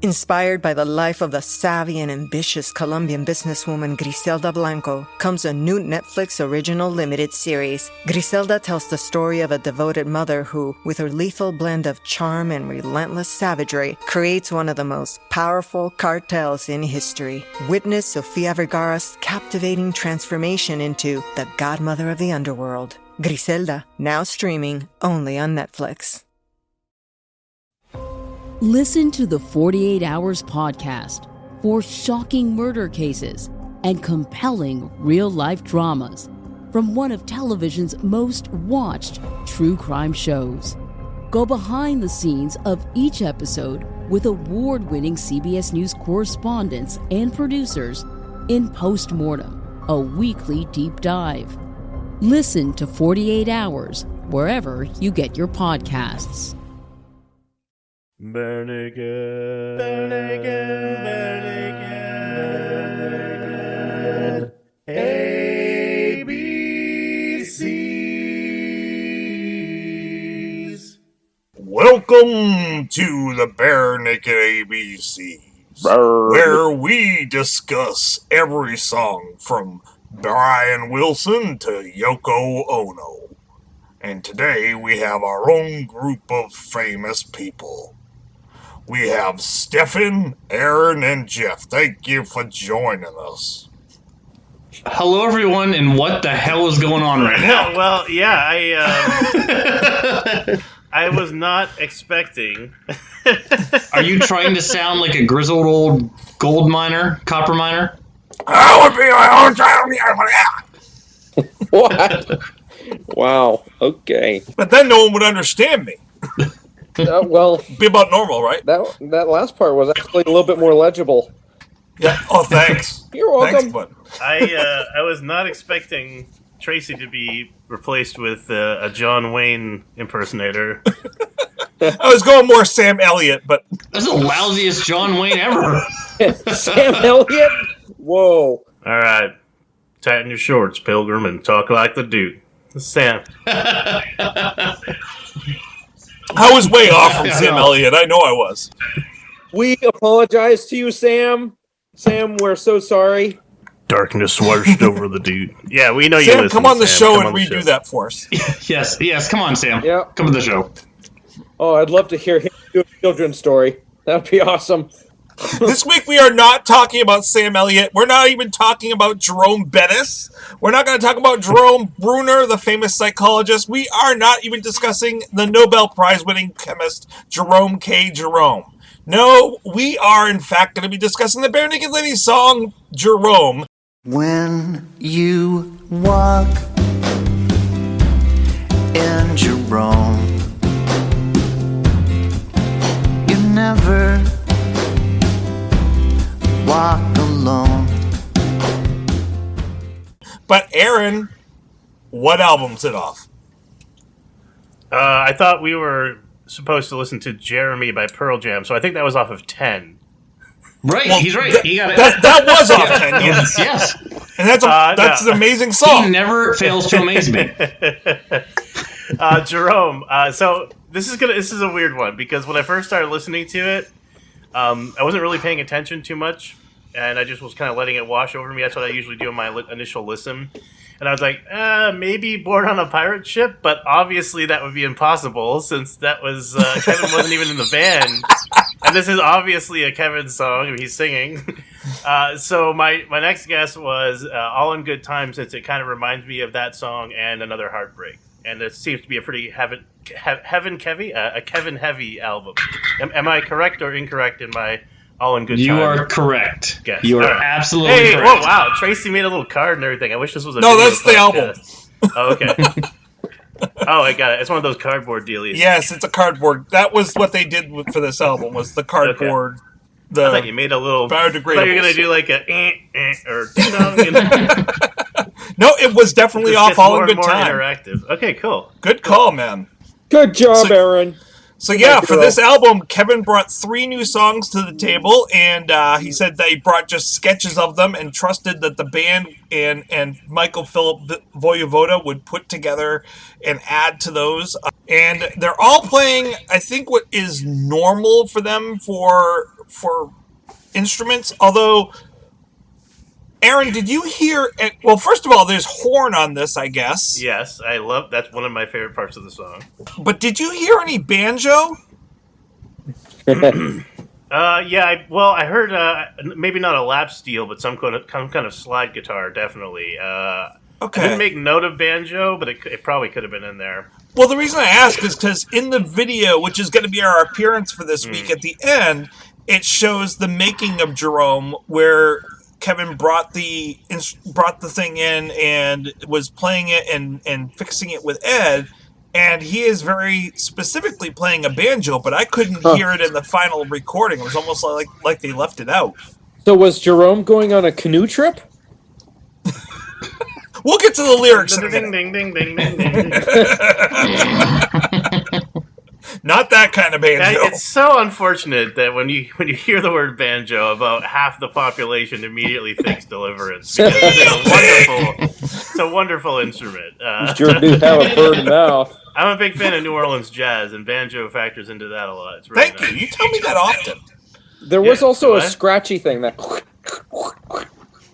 Inspired by the life of the savvy and ambitious Colombian businesswoman Griselda Blanco comes a new Netflix original limited series. Griselda tells the story of a devoted mother who, with her lethal blend of charm and relentless savagery, creates one of the most powerful cartels in history. Witness Sofia Vergara's captivating transformation into the godmother of the underworld. Griselda, now streaming only on Netflix. Listen to the 48 Hours podcast for shocking murder cases and compelling real-life dramas from one of television's most watched true crime shows. Go behind the scenes of each episode with award-winning CBS News correspondents and producers in Postmortem, a weekly deep dive. Listen to 48 Hours wherever you get your podcasts. Bernigan, Bernigan, Bernigan, ABCs. Welcome to the Bare Naked ABCs, where we discuss every song from Brian Wilson to Yoko Ono. And today we have our own group of famous people. We have Stefan, Aaron, and Jeff. Thank you for joining us. Hello, everyone, and what the hell is going on right now? Well, yeah, I was not expecting. Are you trying to sound like a grizzled old gold miner, copper miner? I would be my own child. What? Wow. Okay. But then no one would understand me. Well, Be about normal, right? that last part was actually a little bit more legible. Yeah. Oh, thanks. You're welcome. Thanks, bud. I was not expecting Tracy to be replaced with a John Wayne impersonator. I was going more Sam Elliott, but That's the lousiest John Wayne ever. Sam Elliott? Whoa. All right, tighten your shorts, Pilgrim, and talk like the dude. Sam. I was way off from Sam Elliott. I know I was. We apologize to you, Sam. Sam, we're so sorry. Darkness washed over the dude. Yeah, we know you Sam, listen, come on the Sam. show Come and on the redo show. that for us. Yes, come on, Sam. Yeah. Come to the show. Oh, I'd love to hear him do a children's story. That'd be awesome. This week we are not talking about Sam Elliott. We're not even talking about Jerome Bettis. We're not going to talk about Jerome Bruner, the famous psychologist. We are not even discussing the Nobel Prize-winning chemist Jerome K. Jerome. No, we are in fact going to be discussing the Bare Naked Ladies song Jerome. When you walk in Jerome, you never walk alone. But Aaron, what album's it off? I thought we were supposed to listen to Jeremy by Pearl Jam, so I think that was off of 10. Right, Well, he's right. He got it. That was off 10, yes. Yes. And that's no. an amazing He song. never fails to amaze me. Jerome. So this is a weird one because when I first started listening to it, I wasn't really paying attention too much, and I just was kind of letting it wash over me. That's what I usually do in my initial listen. And I was like, maybe Born on a Pirate Ship, but obviously that would be impossible since that was Kevin wasn't even in the band, and this is obviously a Kevin song. He's singing. So my next guess was All in Good Time, since it kind of reminds me of that song and Another Heartbreak, and it seems to be a pretty a Kevin heavy album. Am I correct or incorrect in my All in Good Time? You are correct. Guess. You are All right. absolutely Hey, correct. whoa, wow. Tracy made a little card and everything. I wish this was a No, video that's the album. podcast. Oh, okay. Oh, I got it. It's one of those cardboard dealies. Yes, it's a cardboard. That was what they did for this album, was the cardboard. I thought you made a little... I thought you were going to do like a... or ding-dong. You know? No, it was definitely This off gets All more in and Good more Time. interactive. Okay, cool. Good call, man. Good job, Aaron. So yeah, for this album, Kevin brought 3 new songs to the table, and he said that he brought just sketches of them and trusted that the band and Michael Philip Voyevoda would put together and add to those. And they're all playing, I think, what is normal for them for for instruments. Although, Aaron, did you hear? Well, first of all, there's horn on this, I guess. Yes, that's one of my favorite parts of the song. But did you hear any banjo? I heard maybe not a lap steel, but some kind of slide guitar, definitely. Okay. I didn't make note of banjo, but it probably could have been in there. Well, the reason I ask is because in the video, which is going to be our appearance for this week, at the end, it shows the making of Jerome, where Kevin brought the thing in and was playing it and fixing it with Ed. And he is very specifically playing a banjo, but I couldn't hear it in the final recording. It was almost like they left it out. So was Jerome going on a canoe trip? We'll get to the lyrics in a Ding, minute. ding, ding, ding, ding, ding. Not that kind of banjo. It's so unfortunate that when you hear the word banjo, about half the population immediately thinks Deliverance. Because it's a wonderful instrument. Sure do have a bird mouth. I'm a big fan of New Orleans jazz, and banjo factors into that a lot. It's really Thank you. You tell me that often. There was also what? a scratchy thing that.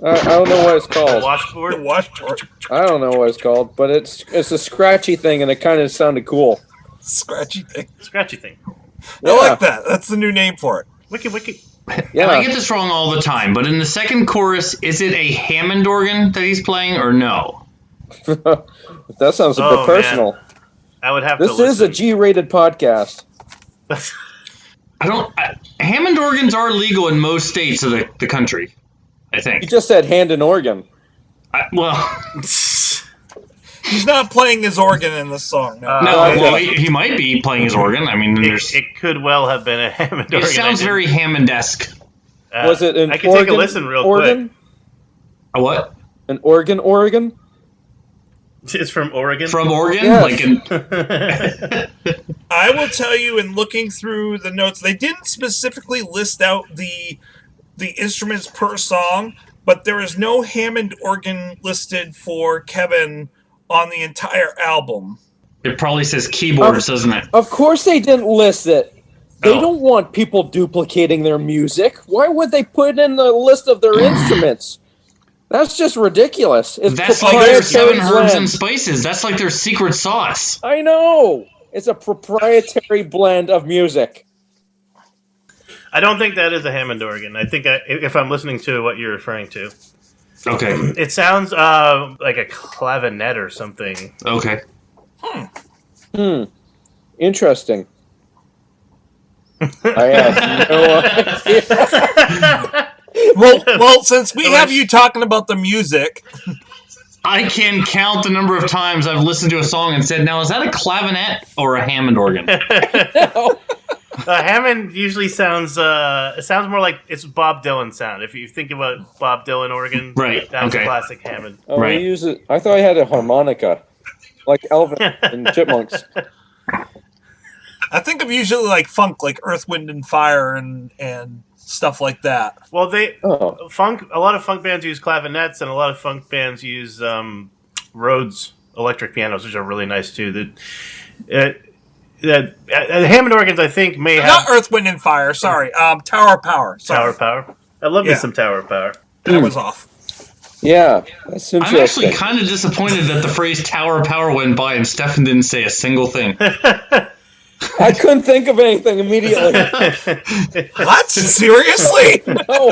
I don't know what it's called. Washboard? The washboard. I don't know what it's called, but it's a scratchy thing, and it kind of sounded cool. Scratchy thing. Scratchy thing. I like that. That's the new name for it. Wiki. Yeah. And I get this wrong all the time, but in the second chorus, is it a Hammond organ that he's playing or no? That sounds a bit Oh, personal. man. I would have to This is a listen. G-rated podcast. Hammond organs are legal in most states of the country, I You think. just said hand and organ. He's not playing his organ in this song. No. He might be playing his organ. I mean, it could well have been a Hammond organ. it sounds very Hammond-esque. Was it an I can organ? take a listen real organ? quick. A what? An organ? Oregon? It's from Oregon. From Oregon? Yes. I will tell you, in looking through the notes, they didn't specifically list out the instruments per song, but there is no Hammond organ listed for Kevin on the entire album. It probably says keyboards, doesn't it? Of course they didn't list it. They Oh. don't want people duplicating their music. Why would they put it in the list of their instruments? That's just ridiculous. It's That's like their proprietary 7 herbs and blend. spices. That's like their secret sauce. I know. It's a proprietary blend of music. I don't think that is a Hammond organ. I think if I'm listening to what you're referring to, Okay. it sounds like a clavinet or something. Okay. Interesting. I have no idea. Well, since we have you talking about the music, I can count the number of times I've listened to a song and said, now, is that a clavinet or a Hammond organ? Hammond usually sounds more like it's Bob Dylan sound. If you think about Bob Dylan organ, Right, that's okay. classic Hammond. Oh, Right. we use it. I thought I had a harmonica, like Elvis and Chipmunks. I think of usually like funk, like Earth, Wind, and Fire, and stuff like that. Well, Oh. a lot of funk bands use clavinets, and a lot of funk bands use Rhodes electric pianos, which are really nice too. The Hammond organs, I think, may have Not Earth, Wind, and Fire. Sorry, Tower of Power. Tower Sorry. power. I love me some Tower power. That was off. Yeah, that's I'm interesting. actually kind of disappointed that the phrase Tower Power went by and Stefan didn't say a single thing. I couldn't think of anything immediately. What? Seriously? Oh,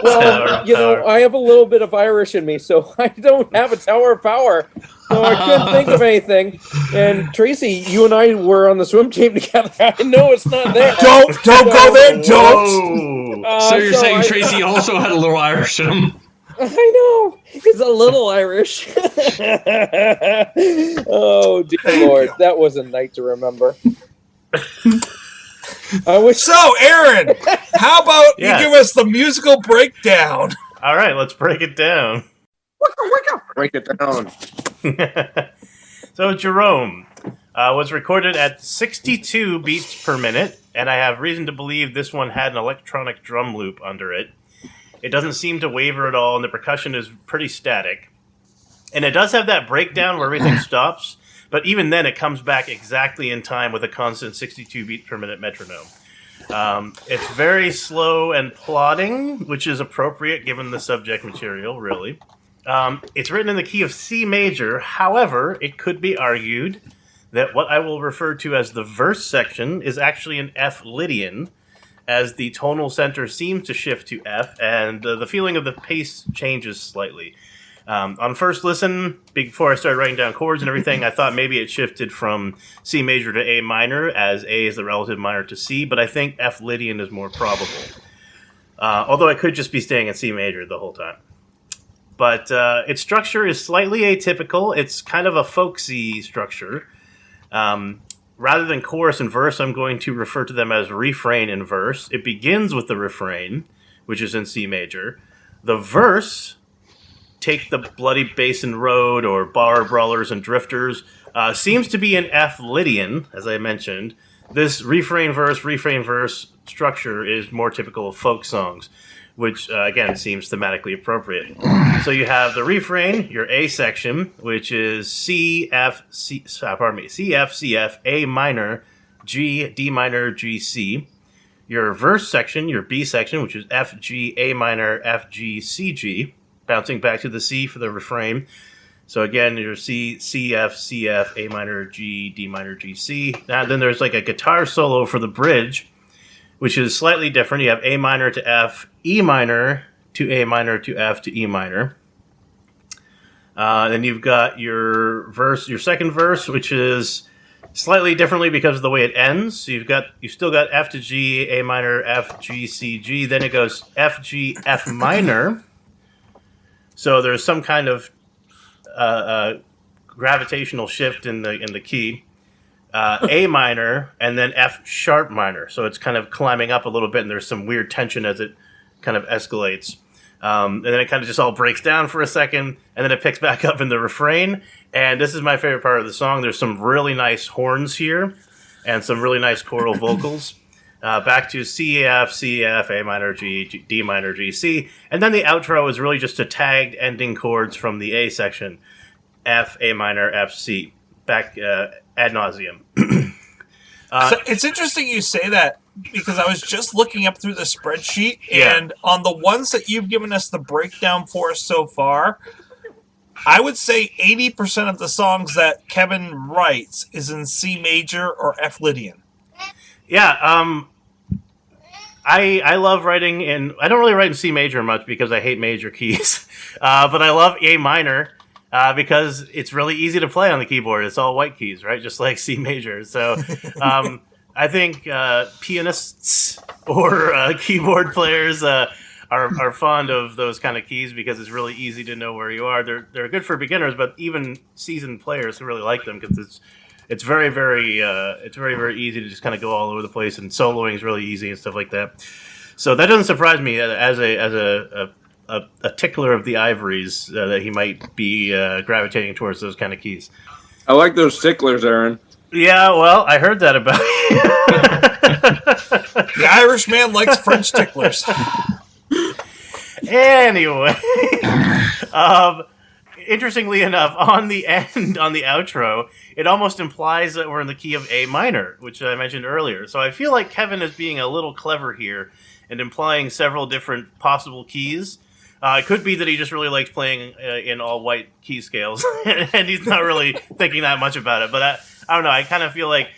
well, you know, I have a little bit of Irish in me, so I don't have a Tower of Power. So I couldn't think of anything. And Tracy, you and I were on the swim team together. I know it's not there. Don't go there. Don't. Whoa. So you're saying Tracy also had a little Irish in him? I know. He's a little Irish. Oh, dear Lord. That was a night to remember. I wish. So, Aaron, how about Yes. you give us the musical breakdown? All right, let's break it down. Break it down. So Jerome was recorded at 62 beats per minute, and I have reason to believe this one had an electronic drum loop under it. It doesn't seem to waver at all, and the percussion is pretty static. And it does have that breakdown where everything stops, but even then it comes back exactly in time with a constant 62 beats per minute metronome. It's very slow and plodding, which is appropriate given the subject material, really. It's written in the key of C major. However, it could be argued that what I will refer to as the verse section is actually an F Lydian, as the tonal center seems to shift to F, and the feeling of the pace changes slightly. On first listen, before I started writing down chords and everything, I thought maybe it shifted from C major to A minor, as A is the relative minor to C, but I think F Lydian is more probable. Although I could just be staying in C major the whole time. But its structure is slightly atypical. It's kind of a folksy structure. Rather than chorus and verse, I'm going to refer to them as refrain and verse. It begins with the refrain, which is in C major. The verse, Take the Bloody Basin Road or Bar Brawlers and Drifters, seems to be an F Lydian, as I mentioned. This refrain verse structure is more typical of folk songs, which again seems thematically appropriate. So you have the refrain, your A section, which is C F C F, A minor, G, D minor, G, C. Your verse section, your B section, which is F, G, A minor, F, G, C, G, bouncing back to the C for the refrain. So again, your C, F, A minor, G, D minor, G, C. Now then there's like a guitar solo for the bridge, which is slightly different. You have A minor to F, E minor to A minor to F to E minor. Then you've got your second verse, which is slightly differently because of the way it ends. So you've still got F to G, A minor, F, G, C, G. Then it goes F, G, F minor. So there's some kind of gravitational shift in the key. A minor, and then F sharp minor. So it's kind of climbing up a little bit, and there's some weird tension as it kind of escalates. And then it kind of just all breaks down for a second, and then it picks back up in the refrain. And this is my favorite part of the song. There's some really nice horns here, and some really nice choral vocals. Back to C, F, A minor, G, D minor, G, C. And then the outro is really just a tagged ending chords from the A section. F, A minor, F, C. Back ad nauseum. So it's interesting you say that, because I was just looking up through the spreadsheet, and on the ones that you've given us the breakdown for so far, I would say 80% of the songs that Kevin writes is in C major or F Lydian. Yeah, I love writing in... I don't really write in C major much because I hate major keys. But I love A minor because it's really easy to play on the keyboard. It's all white keys, right? Just like C major. So I think pianists or keyboard players are fond of those kind of keys because it's really easy to know where you are. They're good for beginners, but even seasoned players who really like them because it's very, very easy to just kind of go all over the place, and soloing is really easy and stuff like that. So that doesn't surprise me as a tickler of the ivories that he might be gravitating towards those kind of keys. I like those ticklers, Aaron. Yeah, well, I heard that about you. The Irishman likes French ticklers. Anyway, interestingly enough, on the end, on the outro, it almost implies that we're in the key of A minor, which I mentioned earlier. So I feel like Kevin is being a little clever here and implying several different possible keys. It could be that he just really likes playing in all white key scales, and he's not really thinking that much about it. But I don't know. I kind of feel like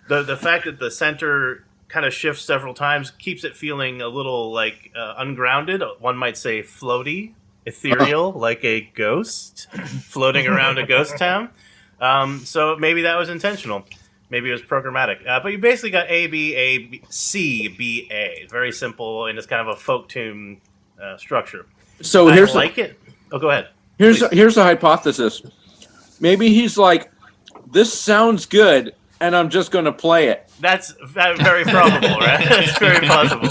the fact that the center kind of shifts several times keeps it feeling a little like ungrounded. One might say floaty, ethereal, like a ghost floating around a ghost town. So maybe that was intentional. Maybe it was programmatic. But you basically got A, B, A, B, C, B, A. Very simple, and it's kind of a folk tune structure. So I here's like it. Oh, go ahead. Here's a hypothesis. Maybe he's like, this sounds good, and I'm just going to play it. That's very probable, right? That's very possible.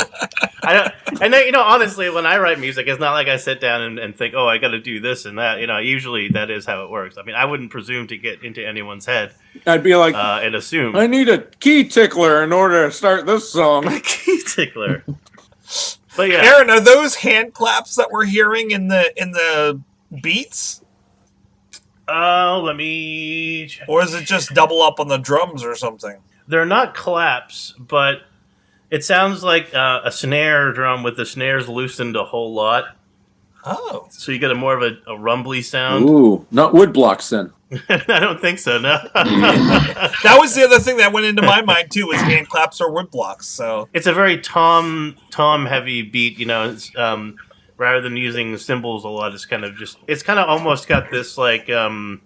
Honestly, when I write music, it's not like I sit down and think, oh, I got to do this and that. Usually that is how it works. I mean, I wouldn't presume to get into anyone's head. I'd be like, and assume. I need a key tickler in order to start this song. A key tickler. But yeah, Aaron, are those hand claps that we're hearing in the beats? Let me check. Or is it just double up on the drums or something? They're not claps, but It sounds like a snare drum with the snares loosened a whole lot. Oh. So you get more of a rumbly sound. Ooh, not wood blocks then. I don't think so, no. That was the other thing that went into my mind, too, was hand claps or wood blocks. So it's a very tom-heavy beat, you know. It's, rather than using cymbals a lot, it's kind of almost got this, like, kind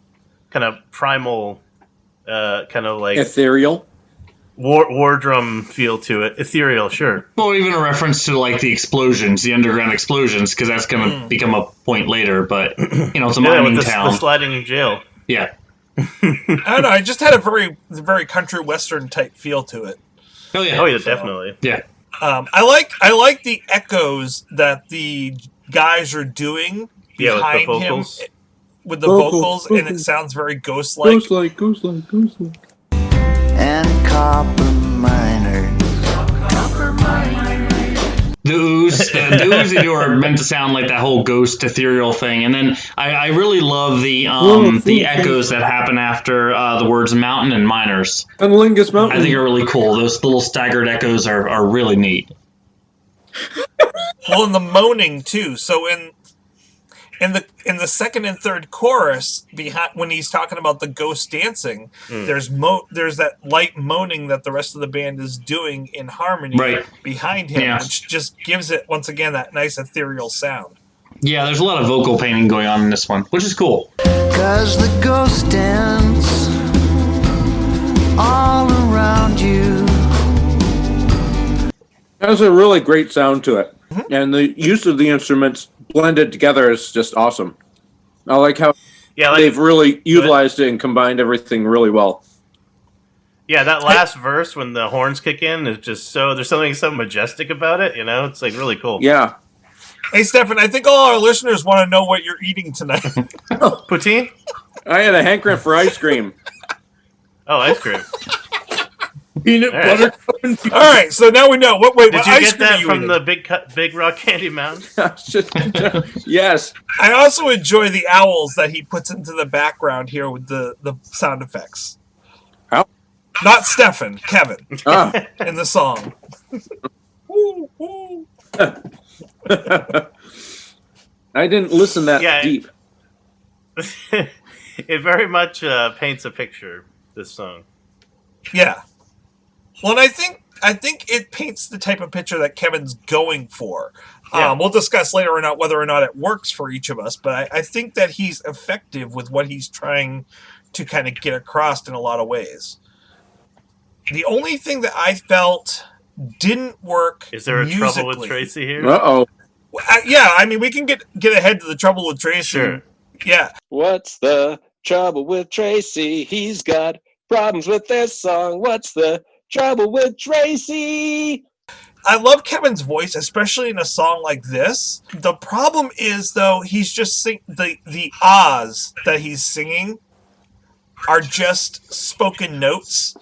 of primal, kind of like... Ethereal? War drum feel to it. Ethereal, sure. Well, even a reference to like the explosions, the underground explosions, because that's going to become a point later. But it's a mining town. The sliding jail. Yeah. I don't know. I just had a very country western type feel to it. Oh yeah. Oh yeah, definitely. Yeah. I like the echoes that the guys are doing behind him with the vocals, and it sounds very ghost-like. Ghost-like. And copper miners. The ooze they do are meant to sound like that whole ghost ethereal thing, and then I really love the echoes that happen after the words mountain and miners. Cunnilingus Mountain. I think are really cool. Those little staggered echoes are really neat. Well, and the moaning too. So in the second and third chorus, behind when he's talking about the ghost dancing, there's that light moaning that the rest of the band is doing in harmony behind him, which just gives it once again that nice ethereal sound. Yeah, there's a lot of vocal painting going on in this one, which is cool. 'Cause the ghost dance all around you. It has a really great sound to it, and the use of the instruments blended together is just awesome. I like how they've really utilized it and combined everything really well. Yeah, that last verse when the horns kick in is just there's something so majestic about it, it's like really cool. Yeah. Hey, Stefan, I think all our listeners want to know what you're eating tonight. Poutine? I had a hankering for ice cream. Oh, ice cream. Peanut butter. All right, so now we know. Did you get that from the Big Rock Candy Mountain? Yes. I also enjoy the owls that he puts into the background here with the sound effects. Ow. Not Stefan, Kevin, in the song. I didn't listen that deep. It very much paints a picture, this song. Yeah. Well, and I think it paints the type of picture that Kevin's going for. Yeah. We'll discuss later whether or not it works for each of us, but I think that he's effective with what he's trying to kind of get across in a lot of ways. The only thing that I felt didn't work is there a musically. trouble with Tracy here? Uh-oh. Yeah, I mean, we can get ahead to the trouble with Tracy. Sure. Yeah. What's the trouble with Tracy? He's got problems with this song. What's the trouble with Tracy? I love Kevin's voice, especially in a song like this. The problem is, though, he's just the ahs that he's singing are just spoken notes.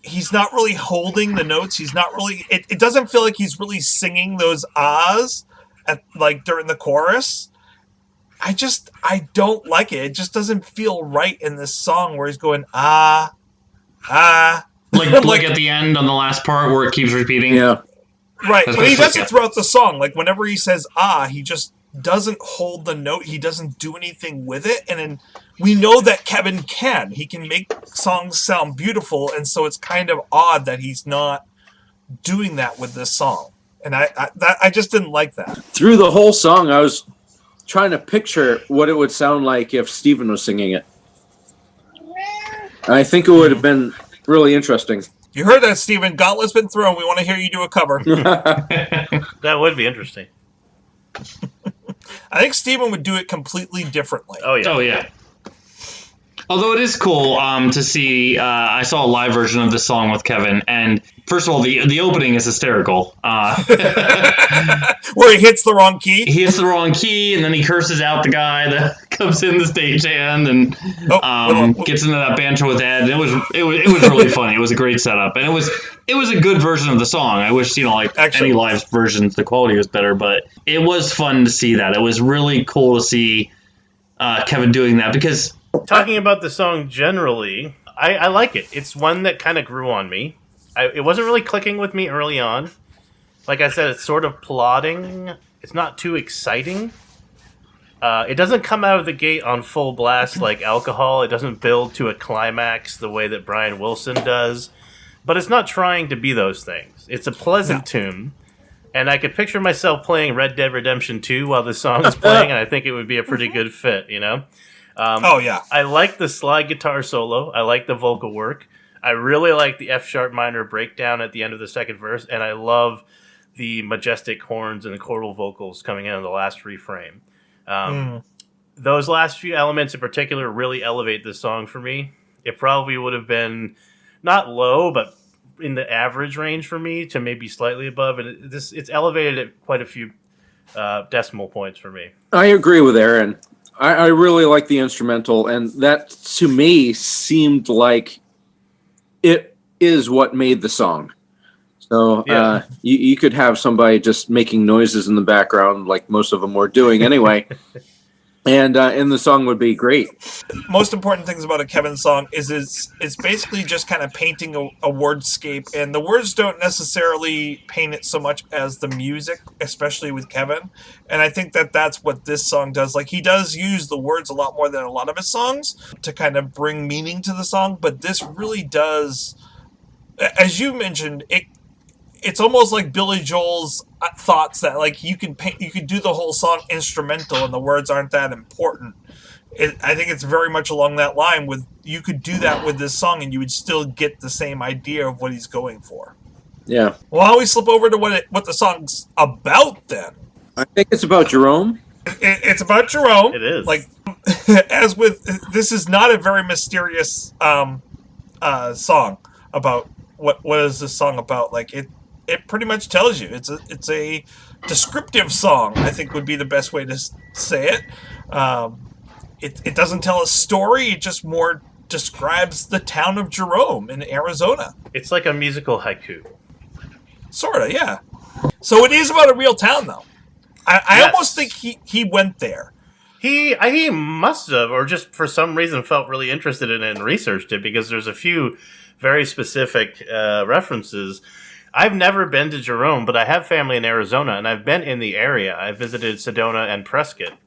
He's not really holding the notes. He's not really. It doesn't feel like he's really singing those ahs during the chorus. I don't like it. It just doesn't feel right in this song where he's going ah. Like at the end on the last part where it keeps repeating. Yeah. Right, but he does it throughout the song. Like whenever he says he just doesn't hold the note. He doesn't do anything with it. And then we know that Kevin can. He can make songs sound beautiful, and so it's kind of odd that he's not doing that with this song. And I just didn't like that. Through the whole song, I was trying to picture what it would sound like if Steven was singing it. I think it would have been really interesting. You heard that, Steven. Gauntlet's been thrown. We want to hear you do a cover. That would be interesting. I think Steven would do it completely differently. Oh, yeah. Oh, yeah. Although it is cool to see, I saw a live version of this song with Kevin, and first of all, the opening is hysterical. Where he hits the wrong key? He hits the wrong key, and then he curses out the guy that comes in the stagehand and gets into that banjo with Ed. And it was really funny. It was a great setup, and it was a good version of the song. I wish, any live versions, the quality was better, but it was fun to see that. It was really cool to see Kevin doing that, because... Talking about the song generally, I like it. It's one that kind of grew on me. it wasn't really clicking with me early on. Like I said, it's sort of plodding. It's not too exciting. It doesn't come out of the gate on full blast like Alcohol. It doesn't build to a climax the way that Brian Wilson does. But it's not trying to be those things. It's a pleasant tune. And I could picture myself playing Red Dead Redemption 2 while this song is playing, and I think it would be a pretty good fit, you know? I like the slide guitar solo. I like the vocal work. I really like the F-sharp minor breakdown at the end of the second verse, and I love the majestic horns and the choral vocals coming in on the last reframe. Those last few elements in particular really elevate this song for me. It probably would have been not low, but in the average range for me to maybe slightly above, and it's elevated at quite a few decimal points for me. I agree with Aaron. I really like the instrumental, and that to me seemed like it is what made the song. So you could have somebody just making noises in the background like most of them were doing anyway. And the song would be great. Most important things about a Kevin song is it's basically just kind of painting a wordscape, and the words don't necessarily paint it so much as the music, especially with Kevin. And I think that's what this song does. Like, he does use the words a lot more than a lot of his songs to kind of bring meaning to the song, but this really does, as you mentioned, it's almost like Billy Joel's thoughts that like you could do the whole song instrumental and the words aren't that important. I think it's very much along that line with you could do that with this song and you would still get the same idea of what he's going for. Yeah. Well, how we slip over to what the song's about then? I think it's about Jerome. It's about Jerome. It is. Like, as with this is not a very mysterious song about what is this song about? Like it pretty much tells you. It's a descriptive song, I think would be the best way to say it. It doesn't tell a story. It just more describes the town of Jerome in Arizona. It's like a musical haiku. Sort of, yeah. So it is about a real town, though. I almost think he went there. He must have, or just for some reason felt really interested in it and researched it, because there's a few very specific references. I've never been to Jerome, but I have family in Arizona, and I've been in the area. I visited Sedona and Prescott.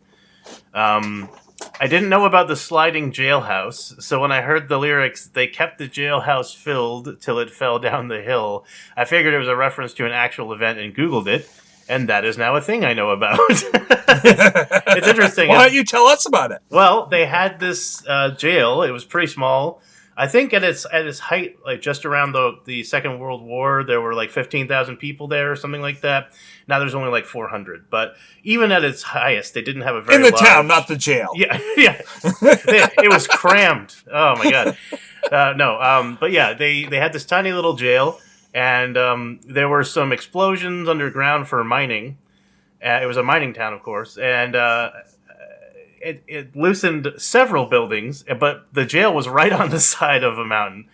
I didn't know about the sliding jailhouse, so when I heard the lyrics, they kept the jailhouse filled till it fell down the hill, I figured it was a reference to an actual event and Googled it, and that is now a thing I know about. It's interesting. Why don't you tell us about it? Well, they had this jail. It was pretty small. I think at its height, like just around the Second World War, there were like 15,000 people there or something like that. Now there's only like 400. But even at its highest, they didn't have a very in the town, not the jail. Yeah. It was crammed. Oh my god. But yeah, they had this tiny little jail, and there were some explosions underground for mining. It was a mining town, of course, and it loosened several buildings, but the jail was right on the side of a mountain.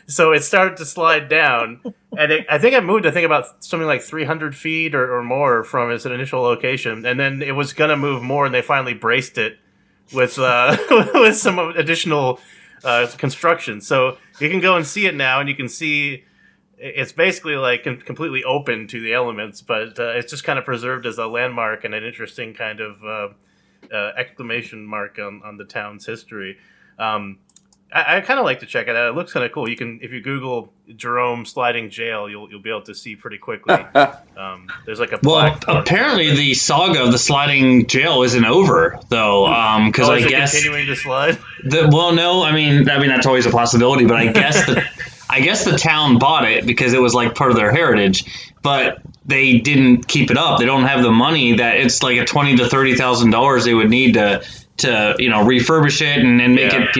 So it started to slide down, and I think it moved, about something like 300 feet or more from its initial location, and then it was going to move more, and they finally braced it with with some additional construction. So you can go and see it now, and you can see it's basically like completely open to the elements, but it's just kind of preserved as a landmark and an interesting kind of exclamation mark on the town's history. I kind of like to check it out. It looks kind of cool. You can, if you Google Jerome sliding jail, you'll be able to see pretty quickly. There's like a plaque. Well, apparently the saga of the sliding jail isn't over though, because I guess continuing to slide. No, I mean that's always a possibility, but I guess the town bought it because it was like part of their heritage, but they didn't keep it up. They don't have the money that it's like a $20,000 to $30,000 they would need to refurbish it and make it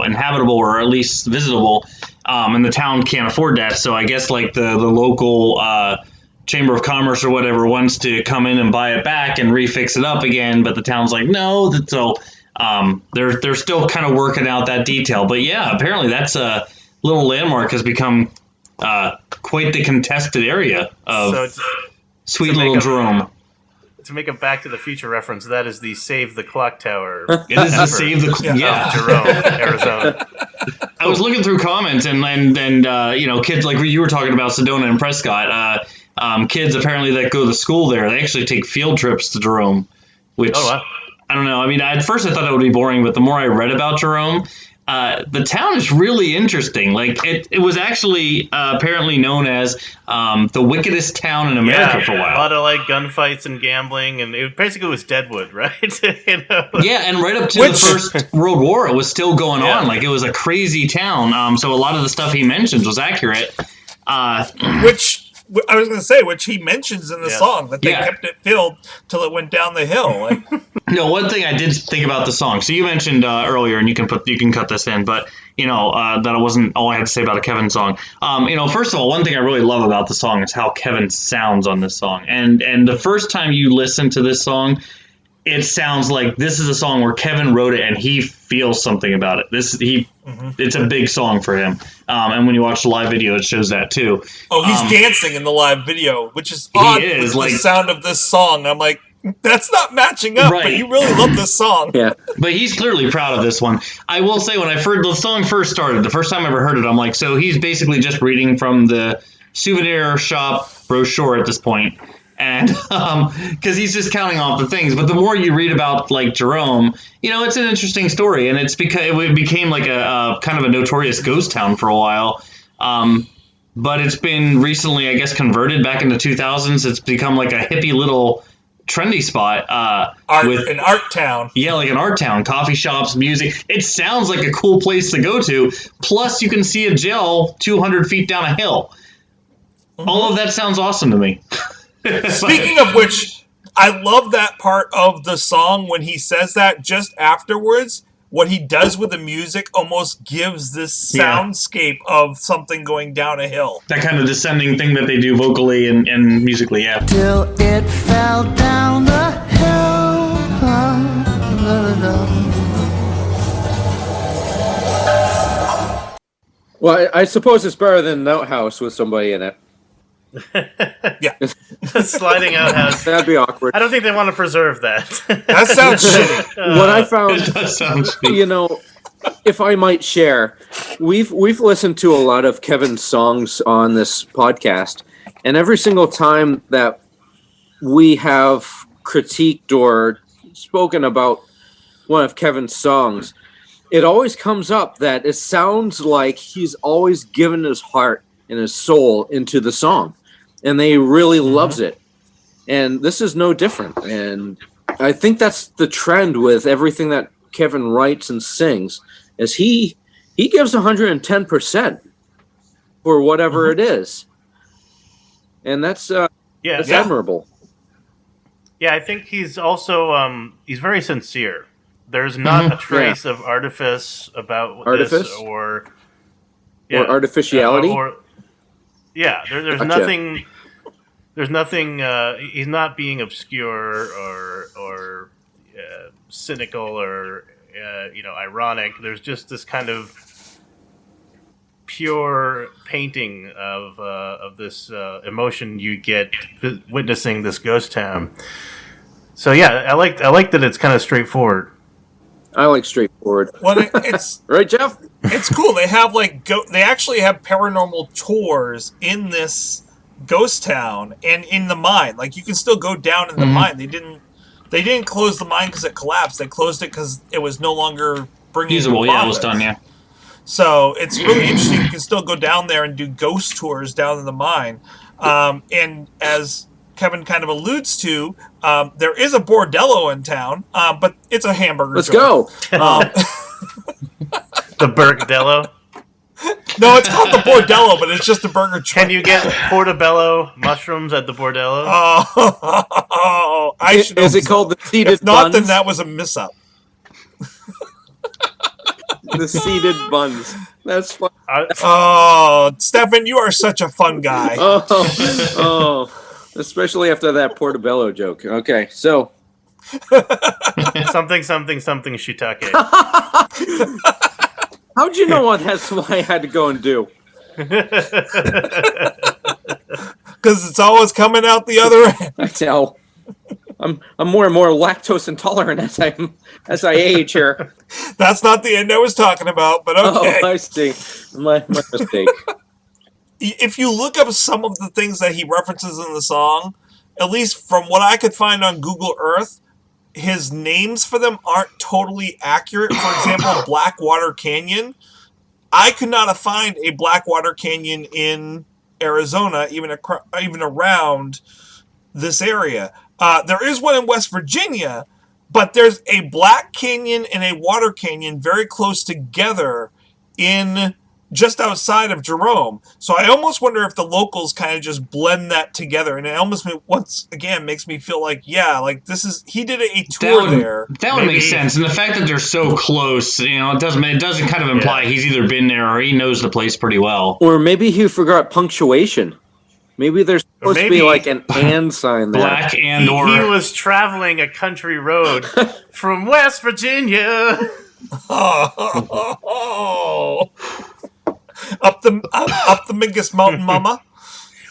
inhabitable or at least visitable. And the town can't afford that. So I guess like the local Chamber of Commerce or whatever wants to come in and buy it back and refix it up again, but the town's like no. So they're still kind of working out that detail. But yeah, apparently that's a little landmark has become quite the contested area of sweet little Jerome. To make a Back to the Future reference, that is the Save the Clock Tower. It is the Save the Jerome, Arizona. I was looking through comments and kids like you were talking about Sedona and Prescott. Kids apparently that go to school there, they actually take field trips to Jerome, which I don't know. I mean, at first I thought it would be boring, but the more I read about Jerome, the town is really interesting. Like it was actually apparently known as the wickedest town in America for a while. A lot of like gunfights and gambling, and it basically was Deadwood, right? Yeah, and right up to the First World War, it was still going on. Like it was a crazy town. So a lot of the stuff he mentions was accurate. Which I was going to say, which he mentions in the song, that they kept it filled till it went down the hill. Like, no, one thing I did think about the song. So you mentioned earlier, and you can cut this in, but that wasn't all I had to say about a Kevin song. First of all, one thing I really love about the song is how Kevin sounds on this song, and the first time you listen to this song, it sounds like this is a song where Kevin wrote it and he feels something about it. It's a big song for him. And when you watch the live video, it shows that too. Oh, he's dancing in the live video, which is odd with the sound of this song. I'm like, that's not matching up, but you really love this song. Yeah. But he's clearly proud of this one. I will say, when the song first started, the first time I ever heard it, I'm like, so he's basically just reading from the souvenir shop brochure at this point. And because he's just counting off the things, but the more you read about like Jerome, it's an interesting story, and it's because it became like a kind of a notorious ghost town for a while. But it's been recently, I guess, converted back in the 2000s. It's become like a hippie little trendy spot. An art town. Yeah, like an art town. Coffee shops, music. It sounds like a cool place to go to. Plus, you can see a jail 200 feet down a hill. Mm-hmm. All of that sounds awesome to me. Speaking of which, I love that part of the song when he says that just afterwards. What he does with the music almost gives this soundscape of something going down a hill. That kind of descending thing that they do vocally and musically, yeah. Till it fell down the hill. Well, I suppose it's better than an outhouse with somebody in it. Yeah. Sliding outhouse. That'd be awkward. I don't think they want to preserve that. That sounds shitty. What I found, if I might share, we've listened to a lot of Kevin's songs on this podcast, and every single time that we have critiqued or spoken about one of Kevin's songs, it always comes up that it sounds like he's always given his heart and his soul into the song, and they really loves it. And this is no different. And I think that's the trend with everything that Kevin writes and sings, is he gives 110% for whatever it is. And that's admirable. Yeah, I think he's also he's very sincere. There's not a trace of artifice about this or artificiality. There's nothing. There's nothing. He's not being obscure or cynical or ironic. There's just this kind of pure painting of this emotion you get witnessing this ghost town. So yeah, I like that it's kind of straightforward. I like straightforward. Well, it's right, Jeff. It's cool. They have they actually have paranormal tours in this ghost town and in the mine. Like, you can still go down in the mine. They didn't close the mine because it collapsed. They closed it because it was no longer bringing usable. Yeah, it was done. Yeah. So it's really interesting. You can still go down there and do ghost tours down in the mine. And as Kevin kind of alludes to, there is a bordello in town, but it's a hamburger. Let's go. The Burgdello? No, it's called the Bordello, but it's just a burger joint. Can you get portobello mushrooms at the Bordello? Oh, I should. Is it called the seeded If not, buns? then that was a miss-up. The seeded buns. That's fun. Oh, Stefan, you are such a fun guy. Oh, especially after that portobello joke. Okay, so something shiitake. How'd you know what that's what I had to go and do? Because it's always coming out the other end. I tell. I'm more and more lactose intolerant as I age here. That's not the end I was talking about, but okay. Oh, I see. My mistake. If you look up some of the things that he references in the song, at least from what I could find on Google Earth, his names for them aren't totally accurate. For example, Blackwater Canyon. I could not find a Blackwater Canyon in Arizona, even around this area. There is one in West Virginia, but there's a Black Canyon and a Water Canyon very close together in just outside of Jerome. So I almost wonder if the locals kind of just blend that together, and it almost once again makes me feel like, yeah, like this is he did a tour there. That would make sense, and the fact that they're so close, it doesn't kind of imply he's either been there or he knows the place pretty well. Or maybe he forgot punctuation. Maybe there's supposed to be like an and sign there. Black and or he was traveling a country road from West Virginia. Up the Mingus Mountain, Mama.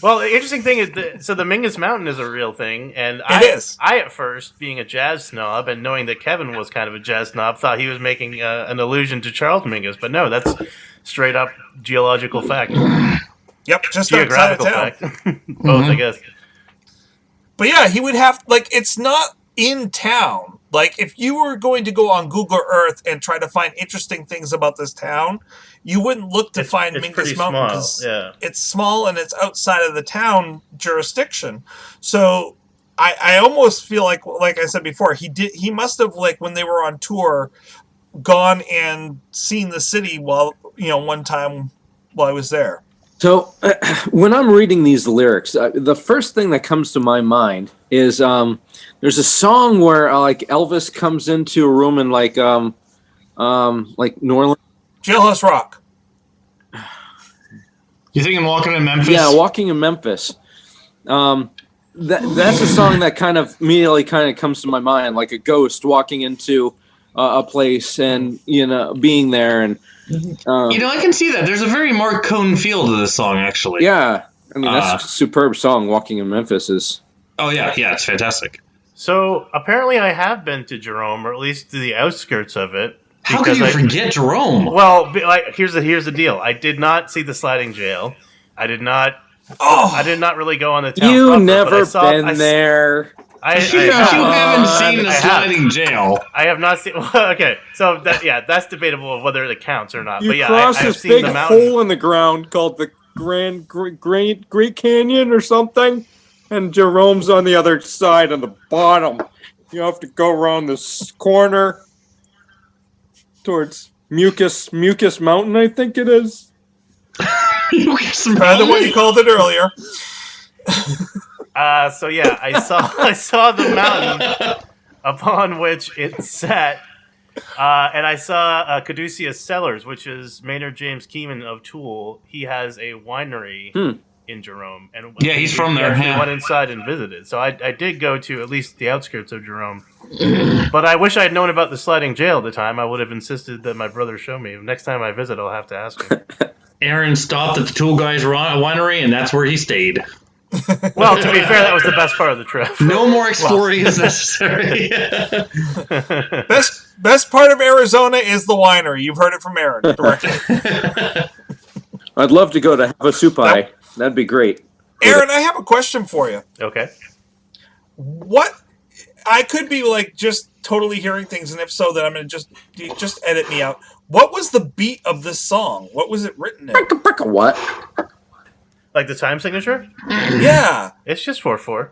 Well, the interesting thing is, the Mingus Mountain is a real thing, and I at first, being a jazz snob and knowing that Kevin was kind of a jazz snob, thought he was making an allusion to Charles Mingus, but no, that's straight up geological fact. Yep, just geographical fact. Both, I guess. But yeah, he would have it's not in town. Like if you were going to go on Google Earth and try to find interesting things about this town, you wouldn't look to find Mingus Mountain because it's small and it's outside of the town jurisdiction. So I almost feel like I said before, he must have, like, when they were on tour, gone and seen the city one time while I was there. So when I'm reading these lyrics, the first thing that comes to my mind is there's a song where like Elvis comes into a room and like New Orleans. Jailhouse Rock. You thinking Walking in Memphis? Yeah, Walking in Memphis. That's a song that kind of immediately comes to my mind, like a ghost walking into a place and being there and. I can see that. There's a very Mark Cohn feel to this song, actually. Yeah, I mean that's a superb song. Walking in Memphis is. Oh yeah, it's fantastic. So apparently, I have been to Jerome, or at least to the outskirts of it. How could you forget Jerome? Well, here's the deal. I did not see the sliding jail. I did not. I did not really go on the town. You never been there. You haven't seen the sliding jail. I have not seen. Okay, so that's debatable of whether it counts or not. You but yeah, cross I've this seen big the mountain. hole in the ground called the Great Canyon or something, and Jerome's on the other side on the bottom. You have to go around this corner towards Mucus Mountain, I think it is. Mucus Mountain? Rather what you called it earlier. So yeah, I saw the mountain upon which it sat, and I saw Caduceus Cellars, which is Maynard James Keenan of Tool. He has a winery in Jerome, and he's from there. I went inside and visited, so I did go to at least the outskirts of Jerome. But I wish I had known about the sliding jail at the time. I would have insisted that my brother show me. Next time I visit, I'll have to ask him. Aaron stopped at the Tool Guy's winery, and that's where he stayed. Well, to be fair, that was the best part of the trip. No more exploring is necessary. Best part of Arizona is the winery. You've heard it from Aaron directly. I'd love to go to Havasupai. That'd be great. Aaron, I have a question for you. Okay. What? I could be like just totally hearing things, and if so, then I'm going to just edit me out. What was the beat of this song? What was it written in? What? Like the time signature? Yeah. It's just 4/4.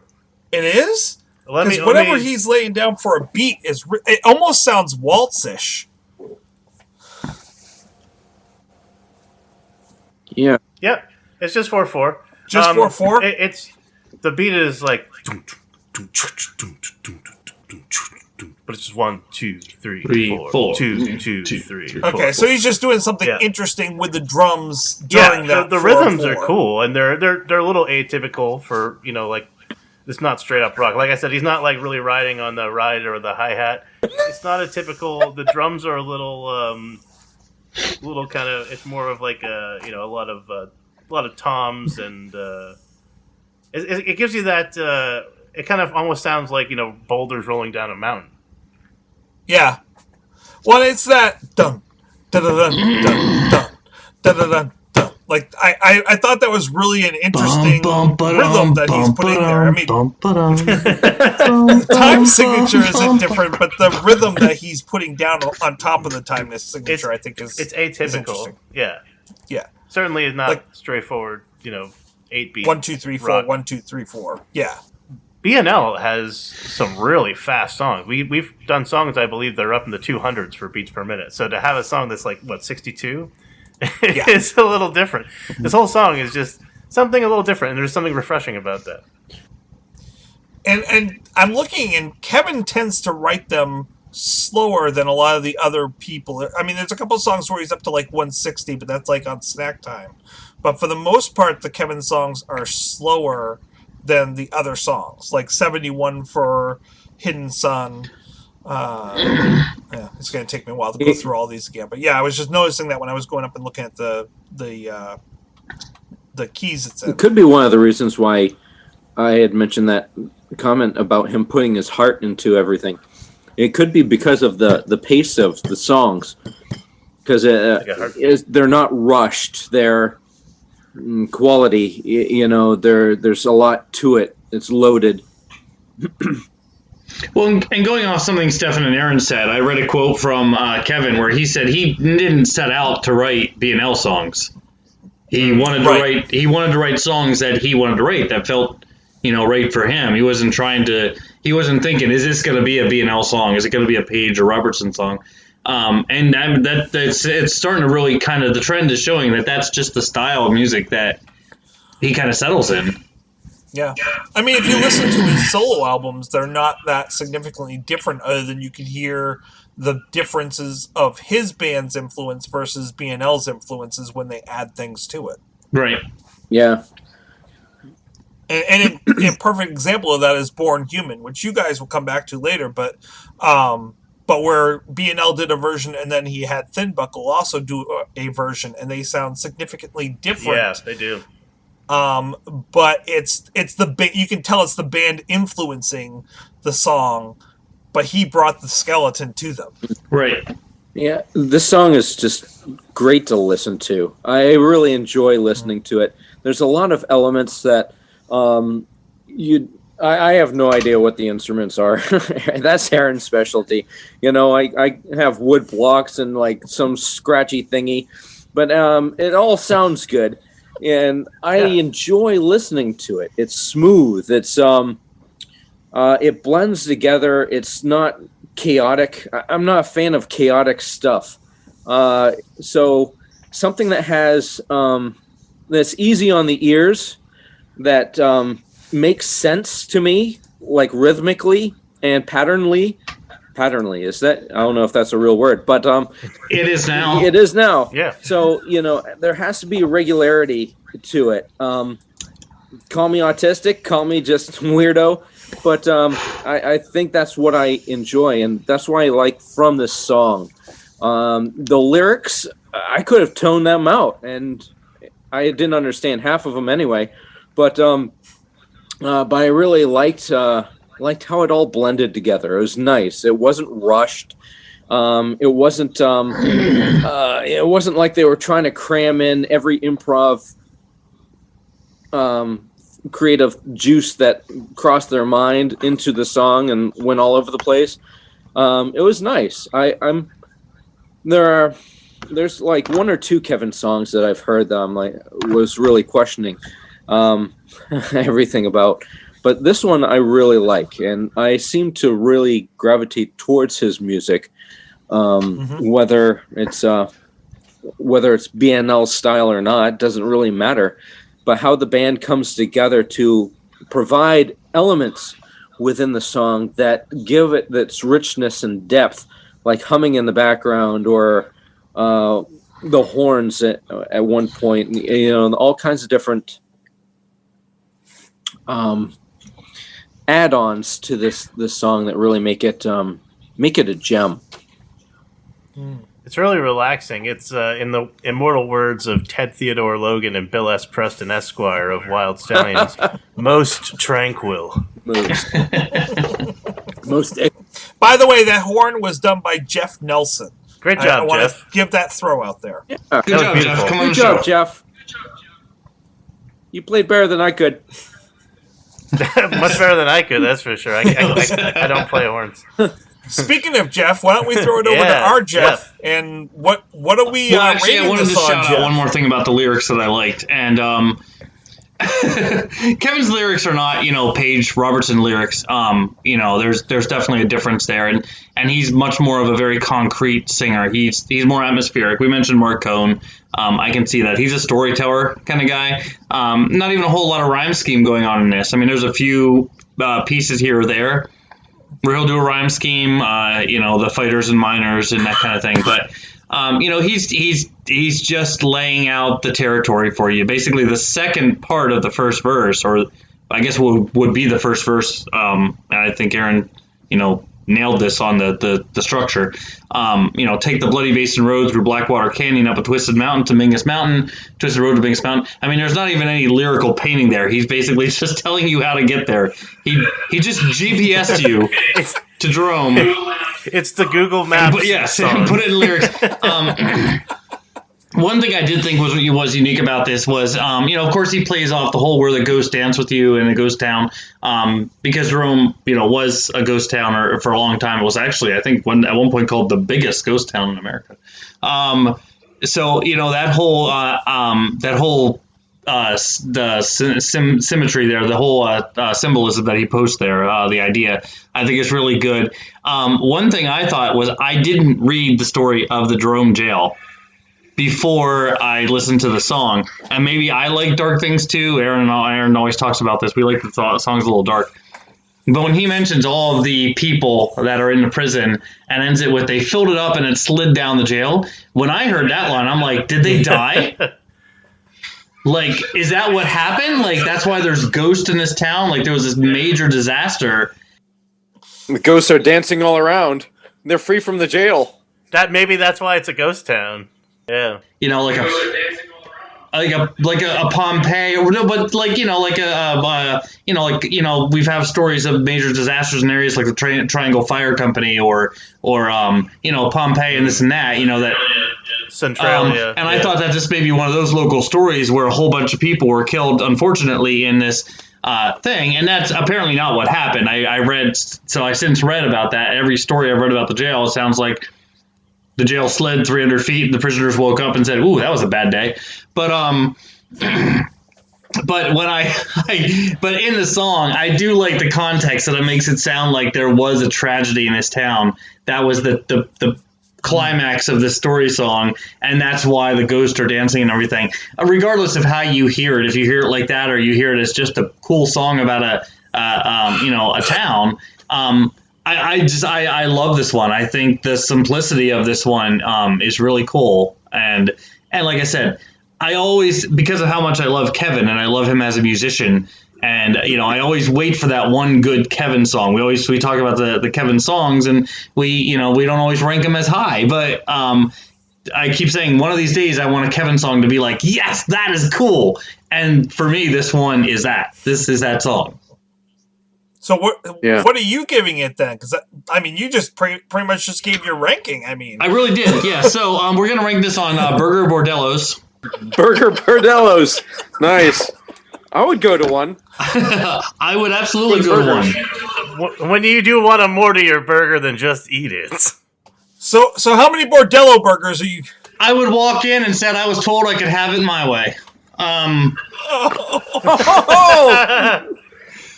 It is? Because whatever he's laying down for a beat it almost sounds waltz-ish. Yeah. Yep. It's just 4/4. Just 4/4? It's the beat is like, but it's just 1, 2, 3, 4, 2, 2, 3. Okay, so he's just doing something interesting with the drums during that. The rhythms are cool, and they're a little atypical for it's not straight up rock. Like I said, he's not like really riding on the ride or the hi hat. It's not a typical. The drums are a little kind of. It's more of like a lot of toms, and it gives you that it kind of almost sounds like boulders rolling down a mountain. Yeah. Well, it's that dun dun dun dun dun dun dun dun dun. Like I thought that was really an interesting rhythm that he's putting there. I mean, the time signature isn't different, but the rhythm that he's putting down on top of the time signature, I think, is atypical. Yeah. Certainly is not straightforward. 8 beat. 1 2 3 4 1 2 3 4. Yeah. BNL has some really fast songs. We've done songs, I believe, that are up in the 200s for beats per minute. So to have a song that's like 62. It's a little different. This whole song is just something a little different, and there's something refreshing about that. And I'm looking, and Kevin tends to write them slower than a lot of the other people. I mean, there's a couple of songs where he's up to like 160, but that's like on Snack Time. But for the most part, the Kevin songs are slower than the other songs, like 71 for Hidden Sun. It's going to take me a while to go through all these again, but I was just noticing that when I was going up and looking at the keys. It could be one of the reasons why I had mentioned that comment about him putting his heart into everything. It could be because of the pace of the songs, because they're not rushed. They're quality. There's a lot to it. It's loaded. Well, and going off something Stefan and Aaron said, I read a quote from Kevin where he said he didn't set out to write BNL songs. He wanted to write. He wanted to write songs that he wanted to write that felt, right for him. He wasn't trying to. He wasn't thinking, is this going to be a BNL song? Is it going to be a Page or Robertson song? It's starting to really kind of, the trend is showing that that's just the style of music that he kind of settles in. Yeah. I mean, if you listen to his solo albums, they're not that significantly different, other than you can hear the differences of his band's influence versus BNL's influences when they add things to it. Right. Yeah. And a perfect example of that is Born Human, which you guys will come back to later, but where BNL did a version and then he had Thin Buckle also do a version, and they sound significantly different. Yeah, they do. But it's you can tell it's the band influencing the song, but he brought the skeleton to them. Right. Yeah, this song is just great to listen to. I really enjoy listening to it. There's a lot of elements that I have no idea what the instruments are. That's Aaron's specialty. I have wood blocks and like some scratchy thingy, but it all sounds good. And I enjoy listening to it. It's smooth. It's it blends together. It's not chaotic. I'm not a fan of chaotic stuff. So something that has that's easy on the ears, that makes sense to me, like rhythmically and patternly. Is that? I don't know if that's a real word, but it is now. It is now. Yeah. So there has to be regularity to it. Call me autistic, call me just weirdo, but I think that's what I enjoy, and that's what I like from this song. The lyrics, I could have toned them out, and I didn't understand half of them anyway. But I really liked how it all blended together. It was nice. It wasn't rushed. It wasn't like they were trying to cram in every improv creative juice that crossed their mind into the song and went all over the place. It was nice. There's like one or two Kevin songs that I've heard that was really questioning everything about. But this one I really like, and I seem to really gravitate towards his music, whether it's BNL style or not, doesn't really matter. But how the band comes together to provide elements within the song that give it its richness and depth, like humming in the background or the horns at one point, all kinds of different add-ons to this song that really make it a gem. It's really relaxing. It's in the immortal words of Ted Theodore Logan and Bill S. Preston Esquire of Wild Stallions, most tranquil. Most. By the way, that horn was done by Jeff Nelson. Great job, I want Jeff. to give that throw out there. Yeah. Good job, Jeff. Come on Good the job, show. Jeff. You played better than I could. Much better than I could, that's for sure. I don't play horns. Speaking of Jeff, why don't we throw it over to our Jeff? And what are we Actually, I rating wanted this to on, shout Jeff? out one more thing about the lyrics that I liked. And Kevin's lyrics are not, Paige Robertson lyrics. There's definitely a difference there. And he's much more of a very concrete singer. He's more atmospheric. We mentioned Mark Cohn. I can see that. He's a storyteller kind of guy. Not even a whole lot of rhyme scheme going on in this. I mean, there's a few pieces here or there where he'll do a rhyme scheme, the fighters and miners and that kind of thing. But, he's just laying out the territory for you. Basically, the second part of the first verse, or I guess would be the first verse. I think Aaron, nailed this on the structure. Take the Bloody Basin Road through Blackwater Canyon up a twisted mountain to Mingus Mountain, twisted road to Mingus Mountain. I mean, there's not even any lyrical painting there. He's basically just telling you how to get there. He just GPS'd you to Jerome. It's the Google Maps song. Put it in lyrics. One thing I did think was unique about this was, of course, he plays off the whole "Where the Ghosts Dance with You" in a ghost town, because Jerome, was a ghost town, or for a long time it was actually, I think, at one point called the biggest ghost town in America. So that whole symmetry there, the whole symbolism that he posts there, the idea, I think is really good. One thing I thought was I didn't read the story of the Jerome jail before I listened to the song, and maybe I like dark things too. Aaron always talks about this. We like the songs a little dark. But when he mentions all of the people that are in the prison and ends it with "they filled it up and it slid down the jail," when I heard that line, I'm like, did they die? Like, is that what happened? Like, that's why there's ghosts in this town? Like, there was this major disaster. The ghosts are dancing all around. They're free from the jail. Maybe that's why it's a ghost town. Yeah. Like a Pompeii, or no, but we've had stories of major disasters in areas like the Triangle Fire Company or Pompeii and this and that, that Centralia. And I thought that this may be one of those local stories where a whole bunch of people were killed, unfortunately, in this thing, and that's apparently not what happened. I since read about that. Every story I've read about the jail, it sounds like the jail slid 300 feet and the prisoners woke up and said, "Ooh, that was a bad day." But but in the song, I do like the context that it makes it sound like there was a tragedy in this town. That was the climax of the story song, and that's why the ghosts are dancing and everything. Regardless of how you hear it, if you hear it like that or you hear it as just a cool song about a town. I love this one. I think the simplicity of this one is really cool. And like I said, I always, because of how much I love Kevin and I love him as a musician, and I always wait for that one good Kevin song. We talk about the Kevin songs, and we don't always rank them as high, but I keep saying one of these days I want a Kevin song to be like, yes, that is cool. And for me, this one is that. This is that song. So what are you giving it then? Because you just pretty much just gave your ranking. I really did. Yeah. So we're gonna rank this on Burger Bordellos. Burger Bordellos, nice. I would go to one. I would absolutely go to one. When you do want more to your burger than just eat it. So how many Bordello burgers are you? I would walk in and said I was told I could have it my way.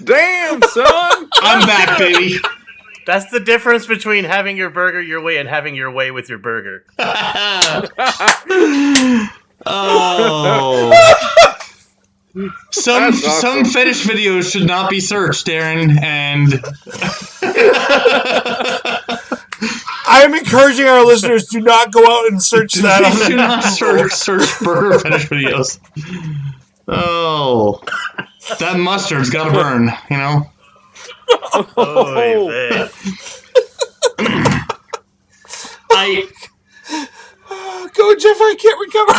Damn, son! I'm back, baby. That's the difference between having your burger your way and having your way with your burger. Oh. Some fetish videos should not be searched, Aaron, and I am encouraging our listeners to not go out and search that. Do not search burger fetish videos. Oh, that mustard's got to burn, Oh, Go, Jeff! I can't recover.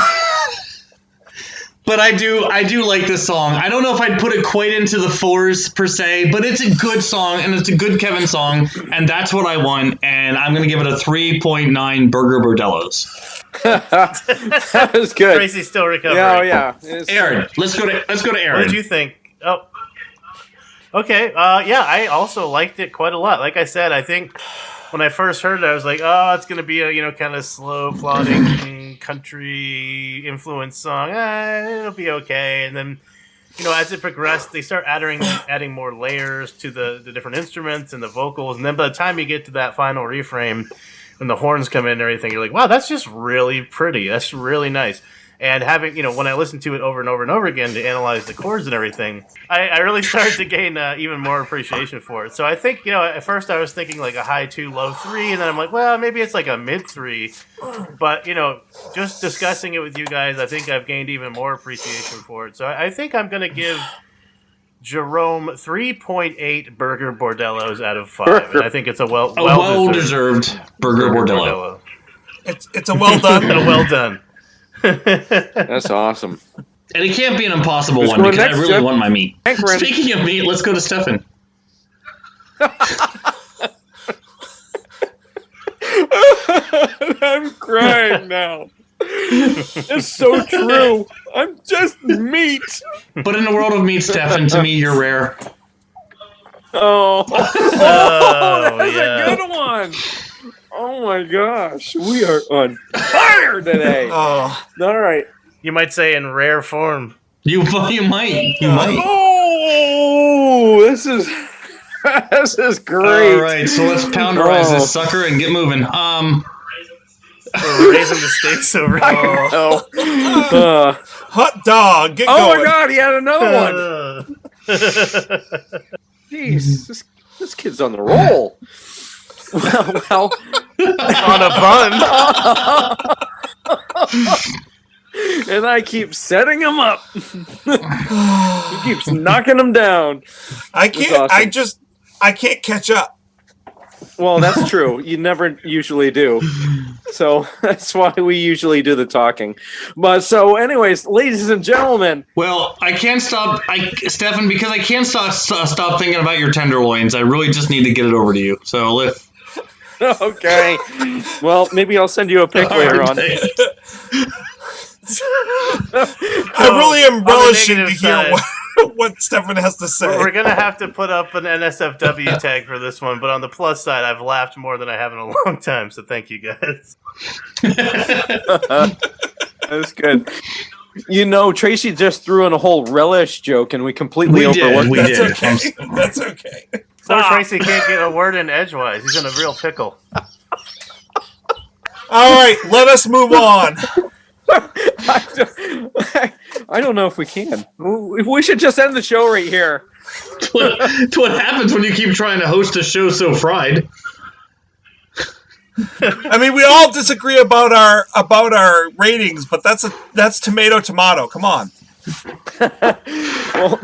But I do like this song. I don't know if I'd put it quite into the 4s per se, but it's a good song, and it's a good Kevin song, and that's what I want, and I'm going to give it a 3.9 Burger Bordellos. That was good. Tracy's still recovering. Yeah. Aaron, let's go to Aaron. What did you think? Oh, okay. Yeah, I also liked it quite a lot. Like I said, I think when I first heard it, I was like, oh, it's going to be a kind of slow, plodding country influence song. It'll be okay. And then, as it progressed, they start adding more layers to the different instruments and the vocals. And then by the time you get to that final reframe, when the horns come in and everything, you're like, wow, that's just really pretty. That's really nice. And having, when I listened to it over and over and over again to analyze the chords and everything, I really started to gain even more appreciation for it. So I think, at first I was thinking like a high 2, low 3, and then I'm like, well, maybe it's like a mid 3. But, just discussing it with you guys, I think I've gained even more appreciation for it. So I think I'm going to give Jerome 3.8 Burger Bordellos out of 5. And I think it's a well-deserved Burger Bordello. It's a well done. And a well done. That's awesome. And it can't be an impossible one because I really want my meat. Speaking of meat, let's go to Stefan. I'm crying now. It's so true. I'm just meat. But in the world of meat, Stefan, to me, you're rare. Oh, that's a good one. Oh my gosh, we are on fire today. Oh, all right. You might say in rare form. You might. Oh, this is great. All right, so let's pounderize this sucker and get moving. We're raising the stakes over here. Hot dog, get going. Oh my God, he had another one. Jeez, this kid's on the roll. Well, on a bun. And I keep setting him up. He keeps knocking him down. I can't. Awesome. I can't catch up. Well, that's true. You never usually do. So that's why we usually do the talking. But so, anyways, ladies and gentlemen. Well, I can't stop, Stefan, because I can't stop thinking about your tenderloins. I really just need to get it over to you. So Okay. Well, maybe I'll send you a pic later on. I really am relishing to hear what Stefan has to say. We're going to have to put up an NSFW tag for this one, but on the plus side, I've laughed more than I have in a long time, so thank you guys. That's good. Tracy just threw in a whole relish joke, and we completely overlooked it. That's okay. So Tracy can't get a word in edgewise. He's in a real pickle. All right, let us move on. I don't know if we can. We should just end the show right here. It's what happens when you keep trying to host a show so fried. I mean, we all disagree about our ratings, but that's tomato. Come on. Well,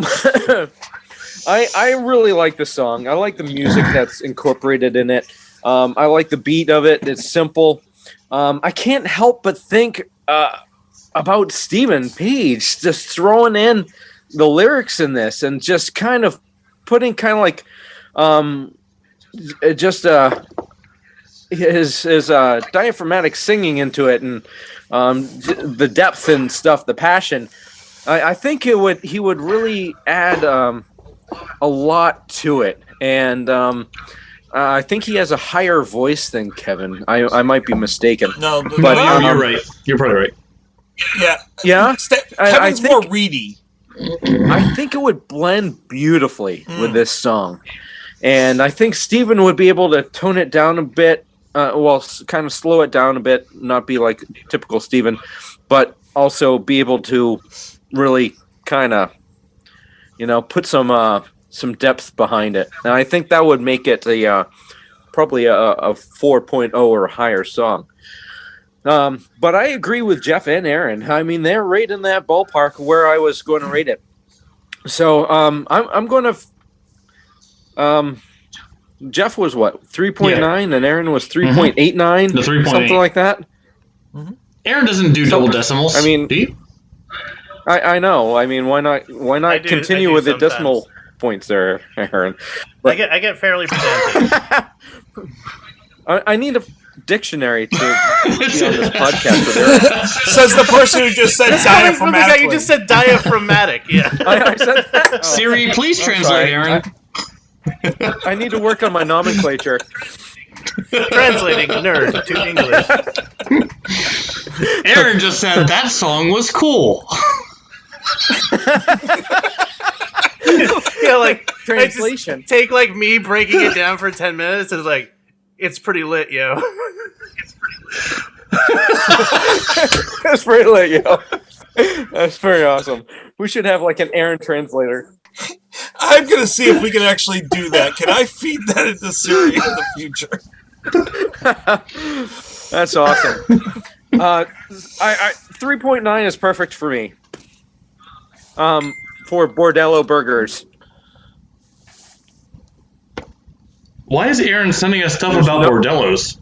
I really like the song. I like the music that's incorporated in it. I like the beat of it. It's simple. I can't help but think about Stephen Page just throwing in the lyrics in this and just kind of putting his diaphragmatic singing into it and the depth and stuff, the passion. I think he would really add a lot to it, and I think he has a higher voice than Kevin. I might be mistaken. No, but you're right. You're probably right. Yeah. Kevin's more reedy. I think it would blend beautifully with this song, and I think Stephen would be able to tone it down a bit. Kind of slow it down a bit, not be like typical Stephen, but also be able to really kind of, put some depth behind it. And I think that would make it probably a 4.0 or higher song. But I agree with Jeff and Aaron. I mean, they're right in that ballpark where I was going to rate it. So I'm going to. Jeff was what, 3.9, and Aaron was 3.89, the 3.8, something like that. Aaron doesn't do double decimals. I mean, do you? I know. I mean, why not continue with the decimal points there, Aaron? But I get fairly pedantic. I need a dictionary to be on this podcast with Aaron. Says the person who just said diaphragmatic. You just said diaphragmatic. Yeah. I said that? Oh. Siri, please translate, Aaron. I need to work on my nomenclature. Translating nerd to English. Aaron just said that song was cool. Yeah, like translation. Take like me breaking it down for 10 minutes and like, it's pretty lit, yo. That's pretty lit, yo. That's very awesome. We should have like an Aaron translator. I'm going to see if we can actually do that. Can I feed that into Siri in the future? That's awesome. 3.9 is perfect for me. For Bordello burgers. Why is Aaron sending us stuff about Bordellos?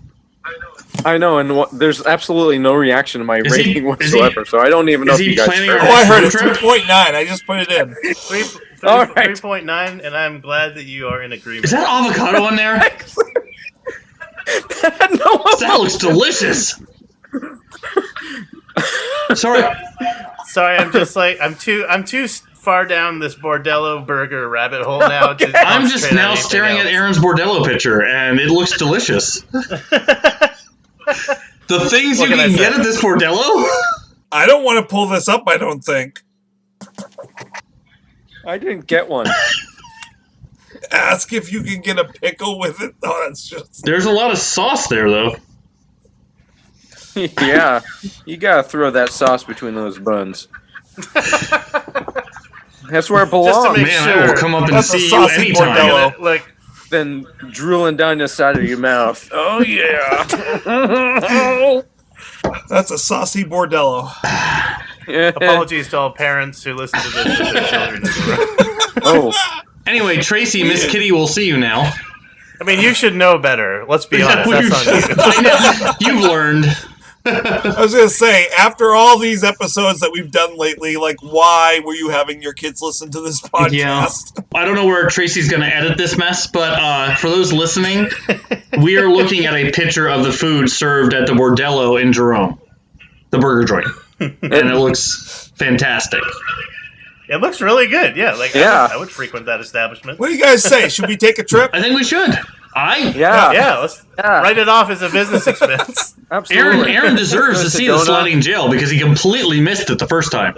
I know, and there's absolutely no reaction to my rating whatsoever, so I don't even know if you guys heard. I heard it. 3.9. I just put it in. 3.9, and I'm glad that you are in agreement. Is that avocado in there? That looks delicious. Sorry, I'm just like I'm too far down this Bordello burger rabbit hole now. Okay. I'm just now staring at Aaron's Bordello picture, and it looks delicious. The things you can get at this Bordello? I don't want to pull this up, I don't think. I didn't get one. Ask if you can get a pickle with it. Oh, that's just... There's a lot of sauce there, though. Yeah, you gotta throw that sauce between those buns. That's where it belongs. Just to make sure. I will come up and see you anytime. Then drooling down the side of your mouth. Oh, yeah. That's a saucy Bordello. Apologies to all parents who listen to this with their children. Oh. Anyway, Tracy, Miss Kitty will see you now. I mean, you should know better. Let's be honest. That's on you. I know. You've learned. I was going to say, after all these episodes that we've done lately, like, why were you having your kids listen to this podcast? Yeah. I don't know where Tracy's going to edit this mess, but for those listening, we are looking at a picture of the food served at the Bordello in Jerome, the burger joint. And it looks fantastic. It looks really good, yeah. I would frequent that establishment. What do you guys say? Should we take a trip? I think we should. Let's write it off as a business expense. Absolutely. Aaron deserves to see the sliding jail because he completely missed it the first time.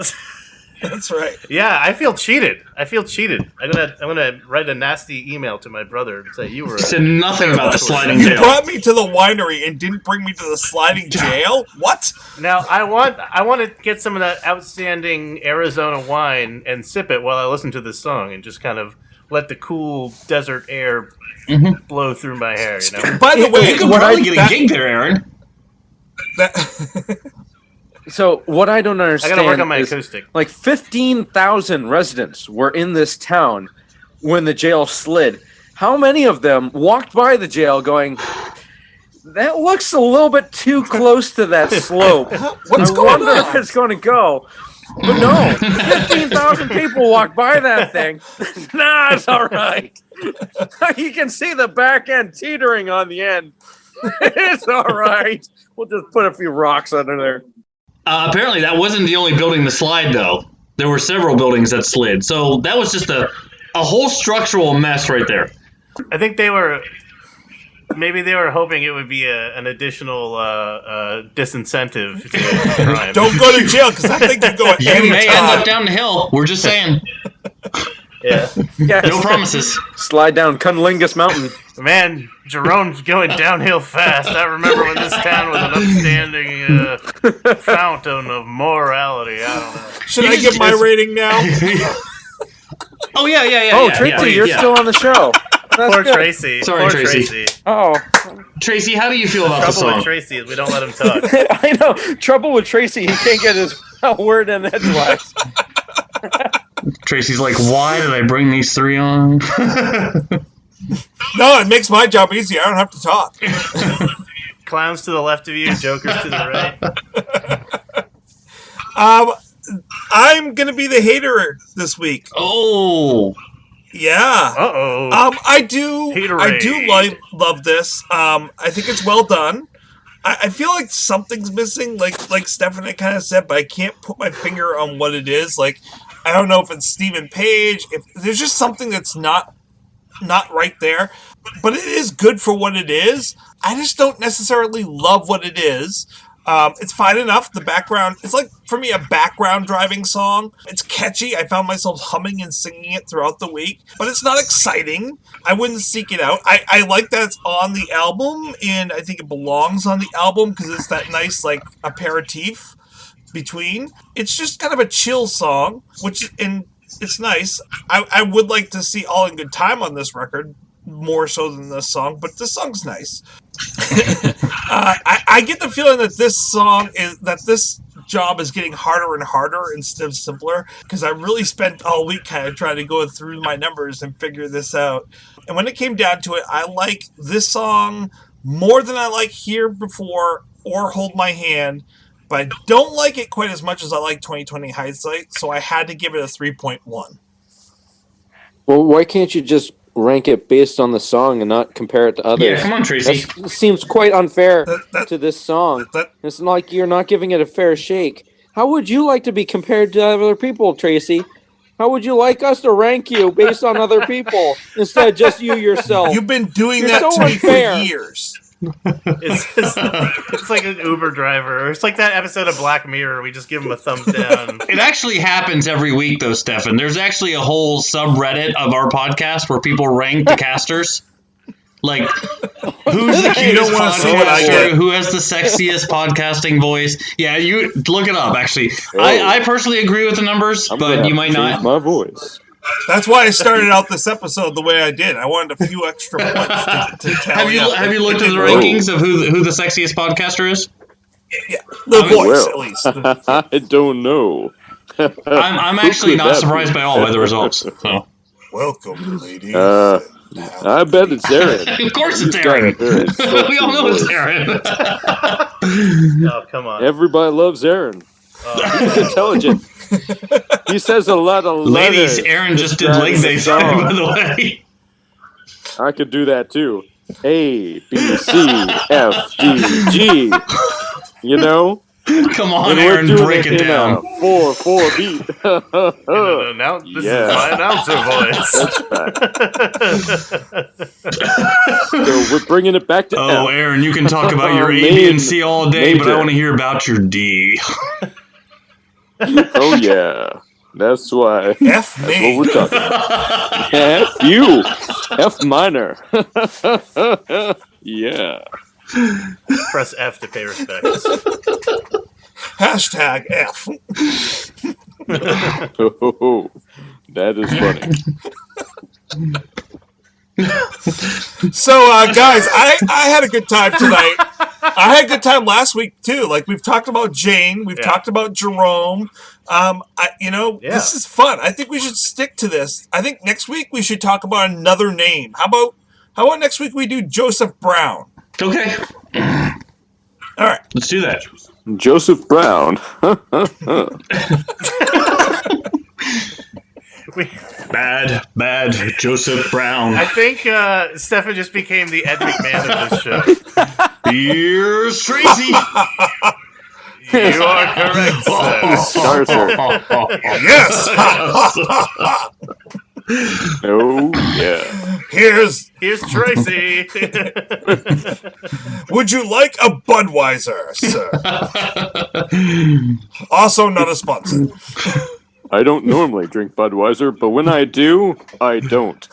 That's right. Yeah, I feel cheated. I'm gonna write a nasty email to my brother and say you were. He said nothing about the sliding jail. You brought me to the winery and didn't bring me to the sliding jail. What? Now I want to get some of that outstanding Arizona wine and sip it while I listen to this song and just kind of let the cool desert air blow through my hair. You know. By the way, you could probably get a gig there, Aaron. So what I don't understand, I gotta work on my acoustic. Like 15,000 residents were in this town when the jail slid. How many of them walked by the jail going, "That looks a little bit too close to that slope. What's going on? If it's going to go." But no, 15,000 people walked by that thing. Nah, it's all right. You can see the back end teetering on the end. It's all right. We'll just put a few rocks under there. Apparently, that wasn't the only building to slide, though. There were several buildings that slid. So that was just a whole structural mess right there. I think they were hoping it would be an additional disincentive to crime. Don't go to jail because I think you go at any You may time. end up down the hill. We're just saying. Yeah. No promises. Slide down Cunnilingus Mountain. Man, Jerome's going downhill fast. I remember when this town was an upstanding fountain of morality. I don't know. Should I give my rating now? Oh, yeah. Oh, Tracy, you're still on the show. That's Poor good. Tracy. Sorry, Poor Tracy. Oh. Tracy, how do you feel about the Trouble song? with Tracy is we don't let him talk. I know. Trouble with Tracy, he can't get his word in edgewise. Tracy's like, why did I bring these three on? No, it makes my job easier. I don't have to talk. Clowns to the left of you, jokers to the right. I'm gonna be the hater this week. Oh, yeah. I do Haterade. love this. I think it's well done. I feel like something's missing, like Stephanie kind of said, but I can't put my finger on what it is. Like, I don't know if it's Stephen Page. If there's just something that's not right there, but it is good for what it is. I just don't necessarily love what it is. It's fine enough. The background, it's like, for me, a background driving song. It's catchy. I found myself humming and singing it throughout the week, but it's not exciting. I wouldn't seek it out. I like that it's on the album, and I think it belongs on the album because it's that nice, like, aperitif between. It's just kind of a chill song, and it's nice. I would like to see All in Good Time on this record more so than this song, but this song's nice. I get the feeling that this job is getting harder and harder instead of simpler, because I really spent all week kind of trying to go through my numbers and figure this out. And when it came down to it, I like this song more than I like Here Before or Hold My Hand, but I don't like it quite as much as I like 2020 Hindsight, so I had to give it a 3.1. Well, why can't you just rank it based on the song and not compare it to others? yeah, come on, Tracy. That seems quite unfair to this song. It's like you're not giving it a fair shake. How would you like to be compared to other people, Tracy? How would you like us to rank you based on other people instead of just you yourself? You've been doing You're that so to me unfair. for years. It's like an Uber driver. Or it's like that episode of Black Mirror. We just give them a thumbs down. It actually happens every week, though, Stefan. There's actually a whole subreddit of our podcast where people rank the casters. Like, who's the cutest podcaster? Who has the sexiest podcasting voice? Yeah, you look it up, actually. I personally agree with the numbers, but you might not. My voice. That's why I started out this episode the way I did. I wanted a few extra points to tally up. Have you looked at the rankings of who the sexiest podcaster is? Yeah, the voice, at least. I don't know. I'm actually not surprised by the results. So. Welcome, ladies. I bet it's Aaron. Of course it's Aaron. We all know it's Aaron. Oh, come on. Everybody loves Aaron. He's intelligent. He says a lot of letters. Ladies, Aaron just did leg day song, by the way. I could do that too. A, B, C, F, D, G. You know? Come on, Aaron, break it down. 4/4 beat. Now this is my announcer voice. So we're bringing it back to F. Aaron, you can talk about your A, B, and C all day, but I want to hear about your D. Oh yeah, that's why. That's what we're talking about. F U, F minor. Yeah. Press F to pay respects. Hashtag F. Oh, that is funny. So, guys, I had a good time tonight. I had a good time last week too. Like, we've talked about Jane, we've talked about Jerome. This is fun. I think we should stick to this. I think next week we should talk about another name. How about next week we do Joseph Brown? Okay. All right. Let's do that. Joseph Brown. Bad Joseph Brown. I think Stefan just became the Ed McMahon of this show. Here's Tracy. You are correct, sir. Yes. Oh yeah. Here's Tracy. Would you like a Budweiser, sir? Also not a sponsor. I don't normally drink Budweiser, but when I do, I don't.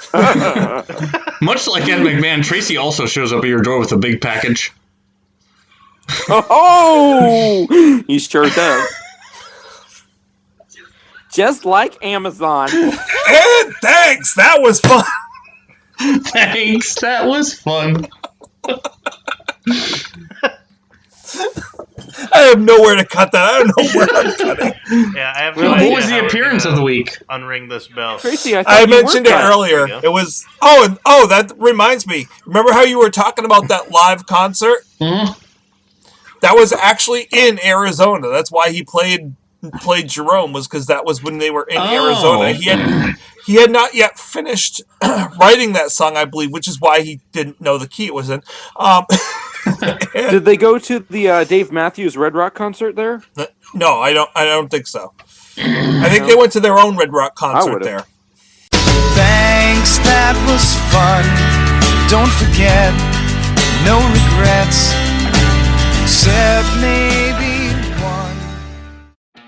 Much like Ed McMahon, Tracy also shows up at your door with a big package. Oh, he sure does. Just like Amazon. And thanks, that was fun. Thanks, that was fun. I have nowhere to cut that. I don't know where I'm cutting. Yeah, I have no idea. What was the appearance of the week? Unring this bell. Tracy, I mentioned it earlier. It was that reminds me. Remember how you were talking about that live concert? Mm-hmm. That was actually in Arizona. That's why he played played Jerome was because that was when they were in Arizona. He had not yet finished writing that song, I believe, which is why he didn't know the key it was in. Did they go to the Dave Matthews Red Rock concert there? No, I don't think so. I think they went to their own Red Rock concert there. Thanks, that was fun. Don't forget, no regrets, except maybe one.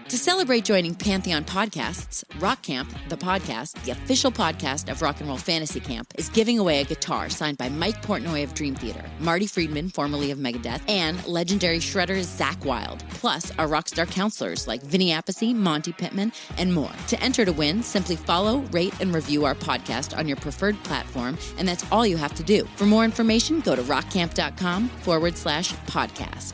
To celebrate joining Pantheon Podcasts, Rock Camp, the podcast, the official podcast of Rock and Roll Fantasy Camp, is giving away a guitar signed by Mike Portnoy of Dream Theater, Marty Friedman, formerly of Megadeth, and legendary shredder Zakk Wylde, plus our rockstar counselors like Vinny Appice, Monty Pittman, and more. To enter to win, simply follow, rate, and review our podcast on your preferred platform, and that's all you have to do. For more information, go to rockcamp.com/podcast.